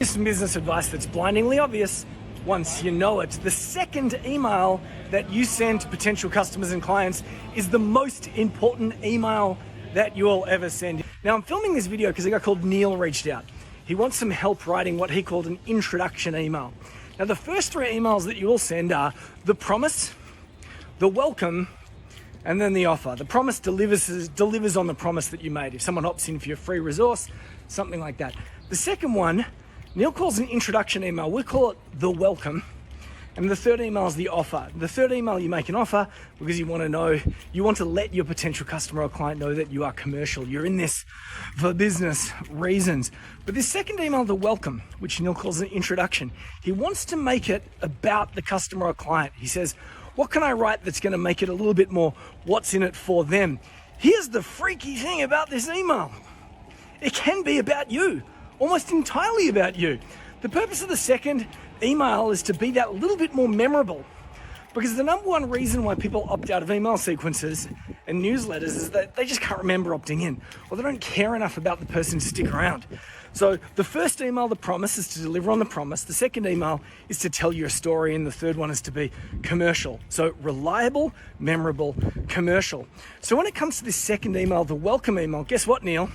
Some business advice that's blindingly obvious once you know it. The second email that you send to potential customers and clients is the most important email that you'll ever send. Now, I'm filming this video because a guy called Neil reached out. He wants some help writing what he called an introduction email. Now, the first three emails that you will send are the promise, the welcome, and then the offer. The promise delivers on the promise that you made. If someone opts in for your free resource, something like that. The second one, Neil calls an introduction email. We call it the welcome. And the third email is the offer. The third email, you make an offer because you want to let your potential customer or client know that you are commercial. You're in this for business reasons. But this second email, the welcome, which Neil calls an introduction, he wants to make it about the customer or client. He says, what can I write that's going to make it a little bit more what's in it for them? Here's the freaky thing about this email. It can be about you, almost entirely about you. The purpose of the second email is to be that little bit more memorable, because the number one reason why people opt out of email sequences and newsletters is that they just can't remember opting in, or they don't care enough about the person to stick around. So the first email, the promise, is to deliver on the promise. The second email is to tell your story, and the third one is to be commercial. So reliable, memorable, commercial. So when it comes to this second email, the welcome email, guess what, Neil?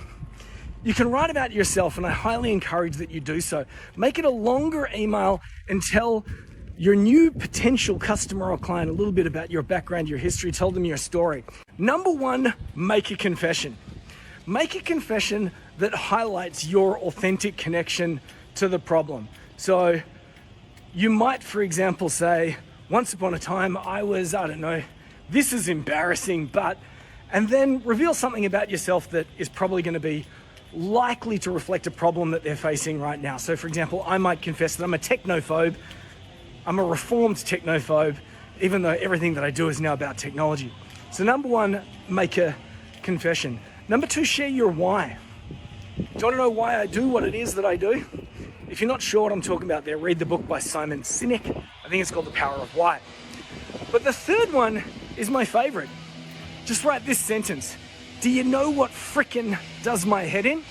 You can write about yourself, and I highly encourage that you do so. Make it a longer email and tell your new potential customer or client a little bit about your background, your history, tell them your story. Number one, make a confession. Make a confession that highlights your authentic connection to the problem. So you might, for example, say, once upon a time I was, this is embarrassing, and then reveal something about yourself that is probably going to be likely to reflect a problem that they're facing right now. So for example, I might confess that I'm a technophobe. I'm a reformed technophobe, even though everything that I do is now about technology. So number one, make a confession. Number two, share your why. Do you want to know why I do what it is that I do? If you're not sure what I'm talking about there, read the book by Simon Sinek. I think it's called The Power of Why. But the third one is my favorite. Just write this sentence. Do you know what frickin' does my head in?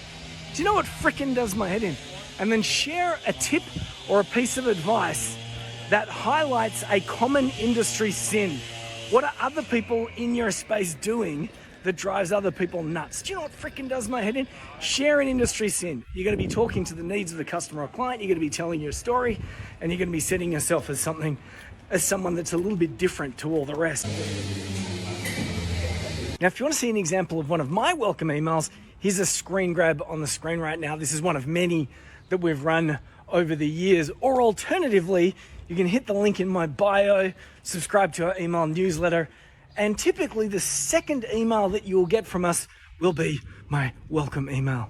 Do you know what frickin' does my head in? And then share a tip or a piece of advice that highlights a common industry sin. What are other people in your space doing that drives other people nuts? Do you know what frickin' does my head in? Share an industry sin. You're going to be talking to the needs of the customer or client. You're going to be telling your story, and you're going to be setting yourself as someone that's a little bit different to all the rest. Now, if you want to see an example of one of my welcome emails, here's a screen grab on the screen right now. This is one of many that we've run over the years. Or alternatively, you can hit the link in my bio, subscribe to our email newsletter, and typically the second email that you will get from us will be my welcome email.